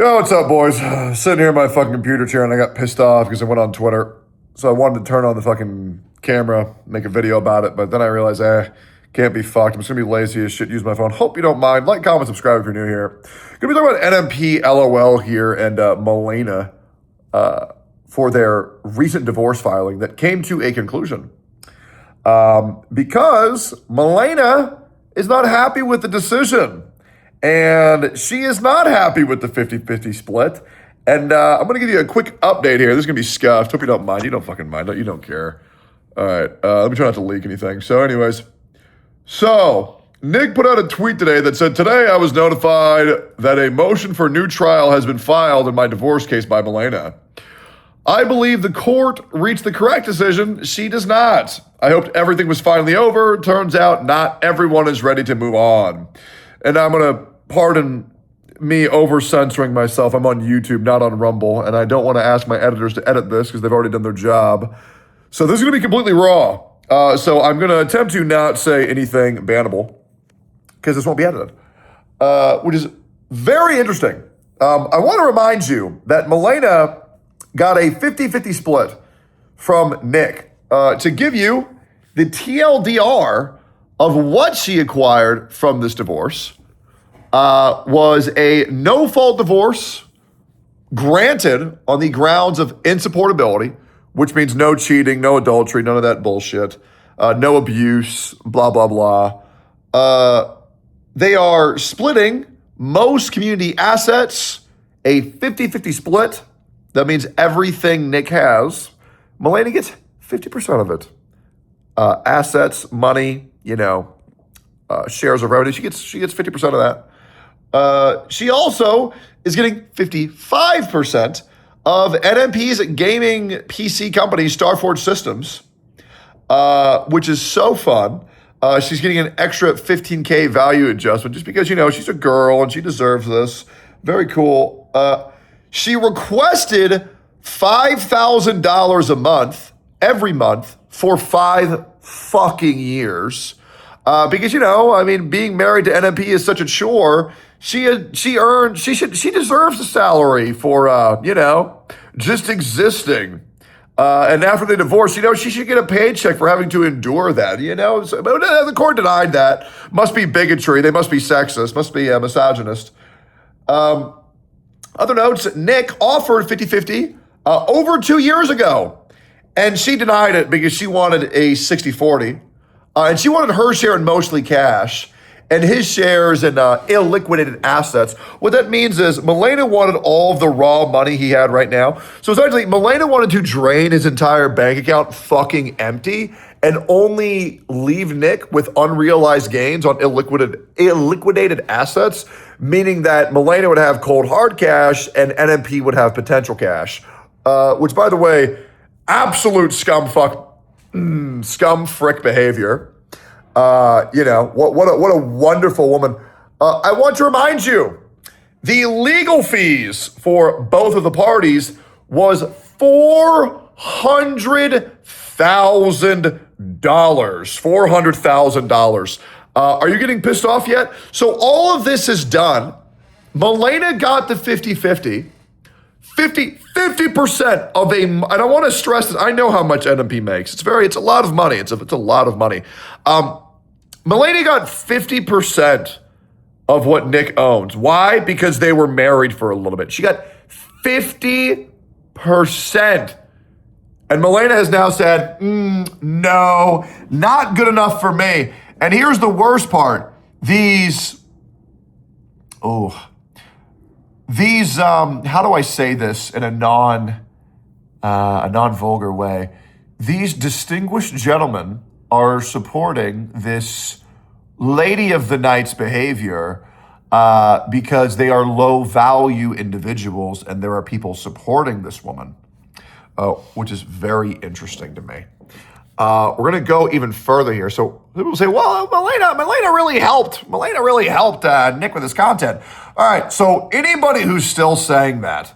Yo, what's up, boys? Sitting here in my fucking computer chair and I got pissed off because I went on Twitter. So I wanted to turn on the fucking camera, make a video about it, but then I realized, can't be fucked. I'm just gonna be lazy as shit, use my phone. Hope you don't mind. Like, comment, subscribe if you're new here. Gonna be talking about NMP, LOL here, and Melena for their recent divorce filing that came to a conclusion. Because Melena is not happy with the decision. And she is not happy with the 50-50 split. And I'm going to give you a quick update here. This is going to be scuffed. Hope you don't mind. You don't fucking mind. You don't care. All right. Let me try not to leak anything. So anyways. Nick put out a tweet today that said, "Today I was notified that a motion for new trial has been filed in my divorce case by Melena. I believe the court reached the correct decision. She does not. I hoped everything was finally over. Turns out not everyone is ready to move on." And I'm going to pardon me over censoring myself. I'm on YouTube, not on Rumble, and I don't want to ask my editors to edit this because they've already done their job. So this is going to be completely raw. So I'm going to attempt to not say anything bannable because this won't be edited, which is very interesting. I want to remind you that Melena got a 50-50 split from Nick. To give you the TLDR of what she acquired from this divorce, was a no-fault divorce granted on the grounds of insupportability, which means no cheating, no adultery, none of that bullshit, no abuse, blah, blah, blah. They are splitting most community assets, a 50-50 split. That means everything Nick has, Melena gets 50% of it. Assets, money, shares of revenue, she gets 50% of that. She also is getting 55% of NMP's gaming PC company, Starforge Systems, which is so fun. She's getting an extra $15K value adjustment just because, she's a girl and she deserves this. Very cool. She requested $5,000 a month, every month, for 5 fucking years. Because, being married to NMP is such a chore. She deserves a salary for, just existing. And after they divorced, she should get a paycheck for having to endure that, So, but the court denied that. Must be bigotry. They must be sexist, must be misogynist. Other notes, Nick offered 50-50 over 2 years ago. And she denied it because she wanted a 60-40. And she wanted her share in mostly cash and his shares in illiquidated assets. What that means is Melena wanted all of the raw money he had right now. So essentially, Melena wanted to drain his entire bank account fucking empty and only leave Nick with unrealized gains on illiquidated assets, meaning that Melena would have cold hard cash and NMP would have potential cash, which, by the way, absolute scum frick behavior. What a wonderful woman. I want to remind you, the legal fees for both of the parties was $400,000. Are you getting pissed off yet? So all of this is done. Melena got the 50-50. 50% of and I want to stress that I know how much NMP makes. It's a lot of money. It's a lot of money. Melena got 50% of what Nick owns. Why? Because they were married for a little bit. She got 50%. And Melena has now said, no, not good enough for me. And here's the worst part. These, how do I say this in a non-vulgar way? These distinguished gentlemen are supporting this lady of the night's behavior because they are low value individuals and there are people supporting this woman, which is very interesting to me. We're going to go even further here. So people say, well, Melena really helped. Melena really helped Nick with his content. All right, so anybody who's still saying that,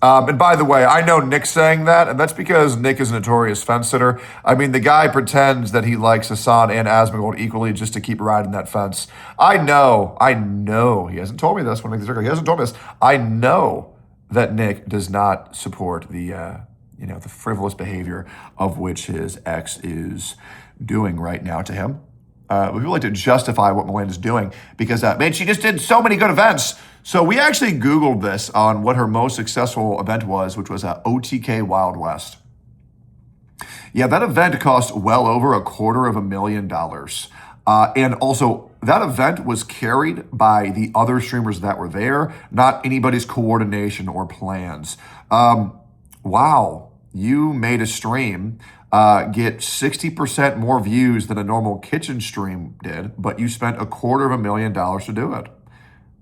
And by the way, I know Nick's saying that, and that's because Nick is a notorious fence sitter. I mean, the guy pretends that he likes Hassan and Asmongold equally just to keep riding that fence. I know. He hasn't told me this. He hasn't told me this. I know that Nick does not support the frivolous behavior of which his ex is doing right now to him. We would like to justify what Melena's doing because, man, she just did so many good events. So we actually Googled this on what her most successful event was, which was OTK Wild West. Yeah, that event cost well over $250,000. And also, that event was carried by the other streamers that were there, not anybody's coordination or plans. Wow, you made a stream get 60% more views than a normal kitchen stream did, but you spent $250,000 to do it.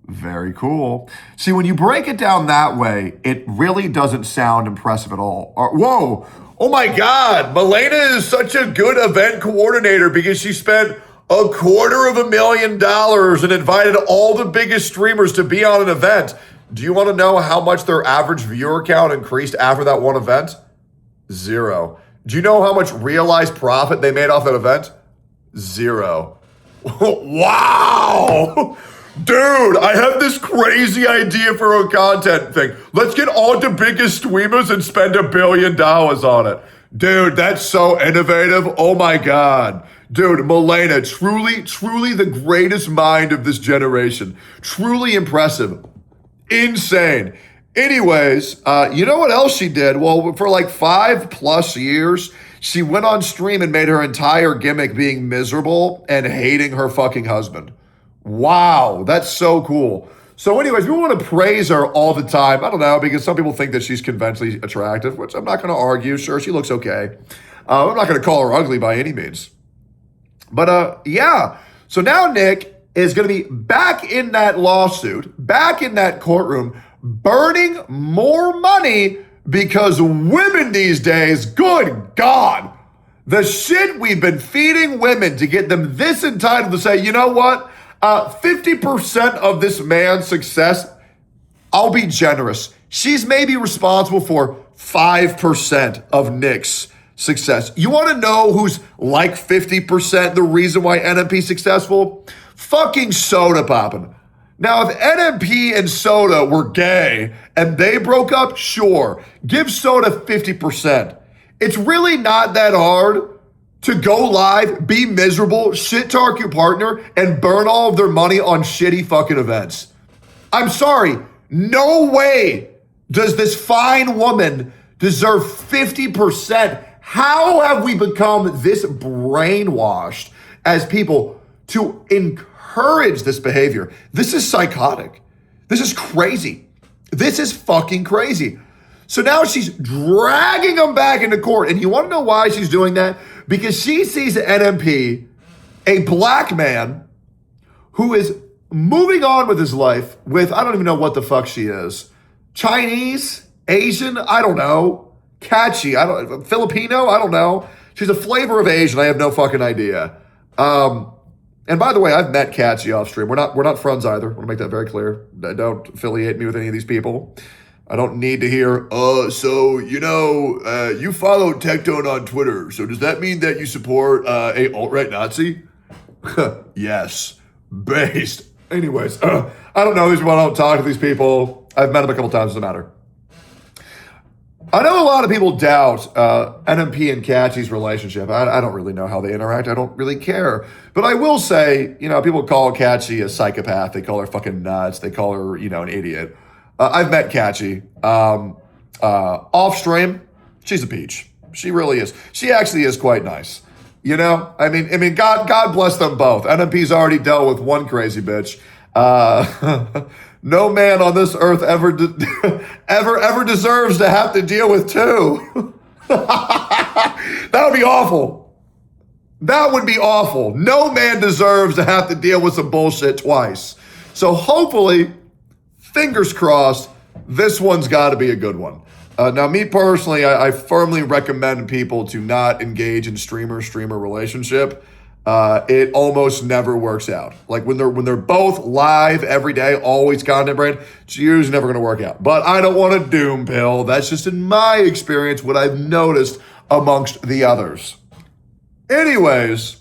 Very cool. See, when you break it down that way, it really doesn't sound impressive at all. Whoa, oh my God, Melena is such a good event coordinator because she spent $250,000 and invited all the biggest streamers to be on an event. Do you want to know how much their average viewer count increased after that one event? 0. Do you know how much realized profit they made off that event? 0. Wow! Dude, I have this crazy idea for a content thing. Let's get all the biggest streamers and spend $1 billion on it. Dude, that's so innovative. Oh my God. Dude, Melena, truly the greatest mind of this generation. Truly impressive. Insane. Anyways, you know what else she did? Well, for like 5+ years, she went on stream and made her entire gimmick being miserable and hating her fucking husband. Wow, that's so cool. So anyways, we want to praise her all the time. I don't know, because some people think that she's conventionally attractive, which I'm not going to argue. Sure, she looks okay. I'm not going to call her ugly by any means. But yeah, so now Nick is going to be back in that lawsuit, back in that courtroom, burning more money because women these days, good God, the shit we've been feeding women to get them this entitled to say, you know what, 50% of this man's success, I'll be generous. She's maybe responsible for 5% of Nick's success. You want to know who's like 50% the reason why NMP's successful? Fucking Soda popping. Now, if NMP and Soda were gay and they broke up, sure, give Soda 50%. It's really not that hard to go live, be miserable, shit talk your partner, and burn all of their money on shitty fucking events. I'm sorry, no way does this fine woman deserve 50%. How have we become this brainwashed as people to encourage this behavior? This is psychotic. This is crazy. This is fucking crazy. So now she's dragging him back into court. And you want to know why she's doing that? Because she sees NMP, a black man who is moving on with his life with, I don't even know what the fuck she is. Chinese, Asian, I don't know. Catchy, Filipino, I don't know. She's a flavor of Asian, I have no fucking idea. And by the way, I've met Catchy off stream. We're not friends either. I want to make that very clear. Don't affiliate me with any of these people. I don't need to hear, so, you follow Tectone on Twitter. So does that mean that you support a alt-right Nazi? Yes. Based. Anyways, I don't know these people. I don't talk to these people. I've met them a couple times. Doesn't matter. I know a lot of people doubt NMP and Catchy's relationship. I don't really know how they interact. I don't really care. But I will say, people call Catchy a psychopath. They call her fucking nuts. They call her, an idiot. I've met Catchy. Off stream, she's a peach. She really is. She actually is quite nice. I mean, God bless them both. NMP's already dealt with one crazy bitch. No man on this earth ever deserves to have to deal with two. That would be awful. That would be awful. No man deserves to have to deal with some bullshit twice. So hopefully, fingers crossed, this one's got to be a good one. Now, me personally, I firmly recommend people to not engage in streamer relationship. It almost never works out. Like when they're both live every day, always content brain, it's usually never going to work out. But I don't want to doom pill. That's just in my experience what I've noticed amongst the others. Anyways,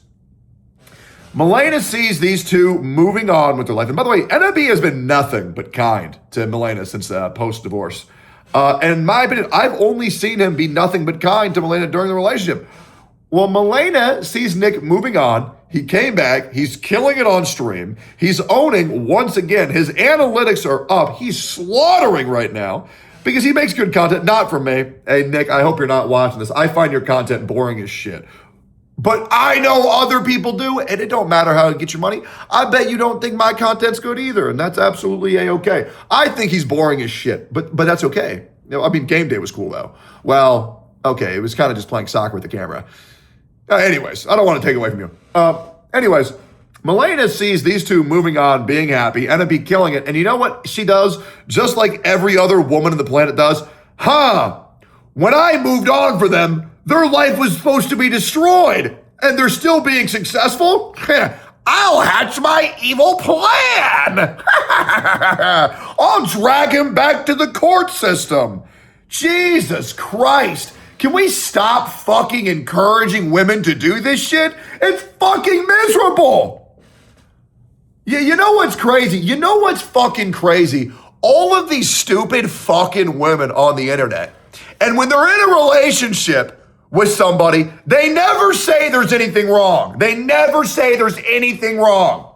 Melena sees these two moving on with their life. And by the way, NMP has been nothing but kind to Melena since post-divorce. And in my opinion, I've only seen him be nothing but kind to Melena during the relationship. Well, Melena sees Nick moving on. He came back. He's killing it on stream. He's owning once again. His analytics are up. He's slaughtering right now because he makes good content. Not for me. Hey, Nick, I hope you're not watching this. I find your content boring as shit. But I know other people do, and it don't matter how you get your money. I bet you don't think my content's good either, and that's absolutely A-okay. I think he's boring as shit, but that's okay. Game day was cool, though. Well, okay, it was kind of just playing soccer with the camera. Anyways, I don't want to take away from you. Anyways, Melena sees these two moving on, being happy, NMP killing it. And you know what she does? Just like every other woman on the planet does. When I moved on for them, their life was supposed to be destroyed. And they're still being successful? I'll hatch my evil plan. I'll drag him back to the court system. Jesus Christ. Can we stop fucking encouraging women to do this shit? It's fucking miserable. You know what's crazy? You know what's fucking crazy? All of these stupid fucking women on the internet. And when they're in a relationship with somebody, they never say there's anything wrong. They never say there's anything wrong.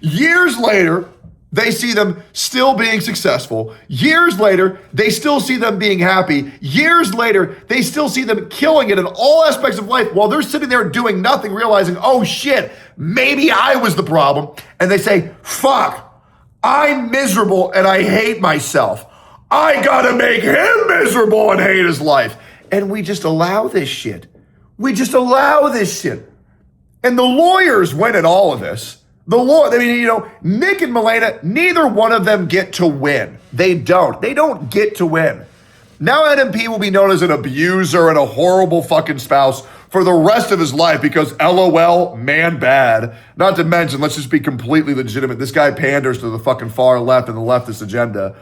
Years later, they see them still being successful. Years later, they still see them being happy. Years later, they still see them killing it in all aspects of life while they're sitting there doing nothing, realizing, oh shit, maybe I was the problem. And they say, fuck, I'm miserable and I hate myself. I gotta make him miserable and hate his life. And we just allow this shit. We just allow this shit. And the lawyers win in all of this. Nick and Melena, neither one of them get to win. They don't. They don't get to win. Now NMP will be known as an abuser and a horrible fucking spouse for the rest of his life because LOL, man bad. Not to mention, let's just be completely legitimate. This guy panders to the fucking far left and the leftist agenda.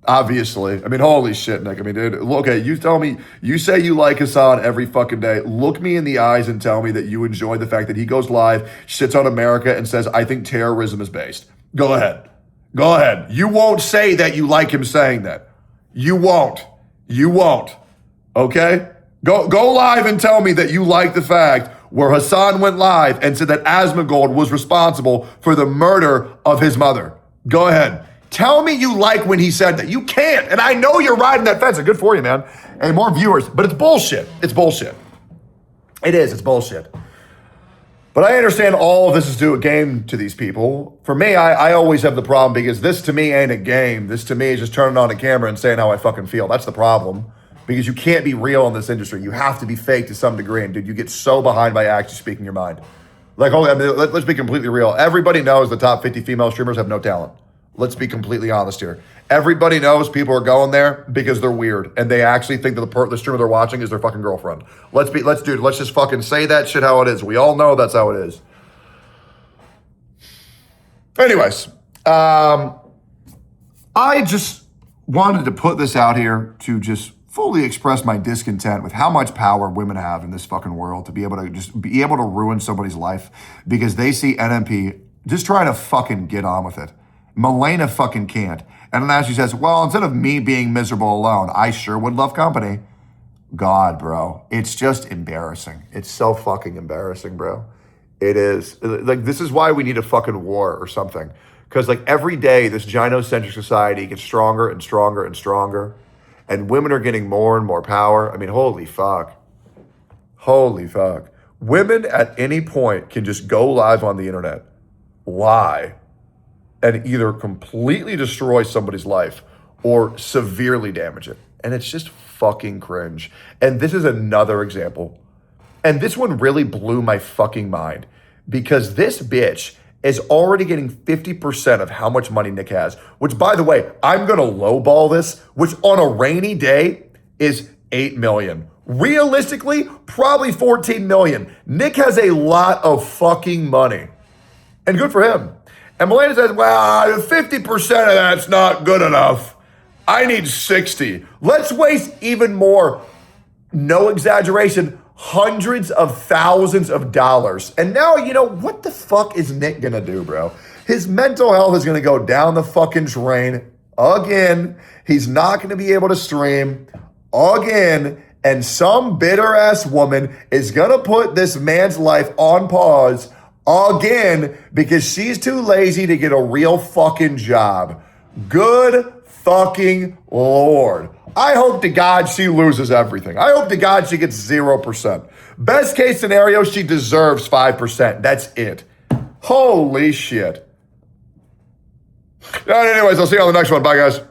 Obviously. Holy shit, Nick. Dude, look, you tell me, you say you like Hassan every fucking day. Look me in the eyes and tell me that you enjoy the fact that he goes live, shits on America, and says, I think terrorism is based. Go ahead. Go ahead. You won't say that you like him saying that. You won't. You won't. Okay? Go live and tell me that you like the fact where Hassan went live and said that Asmongold was responsible for the murder of his mother. Go ahead. Tell me you like when he said that. You can't. And I know you're riding that fence. Good for you, man. Hey, more viewers. But it's bullshit. It's bullshit. It is. It's bullshit. But I understand all of this is due a game to these people. For me, I always have the problem because this to me ain't a game. This to me is just turning on a camera and saying how I fucking feel. That's the problem. Because you can't be real in this industry. You have to be fake to some degree. And dude, you get so behind by actually speaking your mind. Let's be completely real. Everybody knows the top 50 female streamers have no talent. Let's be completely honest here. Everybody knows people are going there because they're weird and they actually think that the streamer they're watching is their fucking girlfriend. Let's just fucking say that shit how it is. We all know that's how it is. Anyways, I just wanted to put this out here to just fully express my discontent with how much power women have in this fucking world to be able to ruin somebody's life because they see NMP just trying to fucking get on with it. Melena fucking can't. And then she says, well, instead of me being miserable alone, I sure would love company. God, bro. It's just embarrassing. It's so fucking embarrassing, bro. It is. Like, this is why we need a fucking war or something. Because, like, every day, this gynocentric society gets stronger and stronger and stronger. And women are getting more and more power. Holy fuck. Holy fuck. Women at any point can just go live on the internet, lie, and either completely destroy somebody's life or severely damage it. And it's just fucking cringe. And this is another example. And this one really blew my fucking mind because this bitch is already getting 50% of how much money Nick has, which, by the way, I'm going to lowball this, which on a rainy day is $8 million. Realistically, probably 14 million. Nick has a lot of fucking money. And good for him. And Melena says, well, 50% of that's not good enough. I need 60. Let's waste even more, no exaggeration, hundreds of thousands of dollars. And now, what the fuck is Nick gonna do, bro? His mental health is gonna go down the fucking drain again. He's not gonna be able to stream again. And some bitter ass woman is gonna put this man's life on pause again because she's too lazy to get a real fucking job. Good fucking Lord. I hope to God she loses everything. I hope to God she gets 0%. Best case scenario, she deserves 5%. That's it. Holy shit. Anyways, I'll see you on the next one. Bye, guys.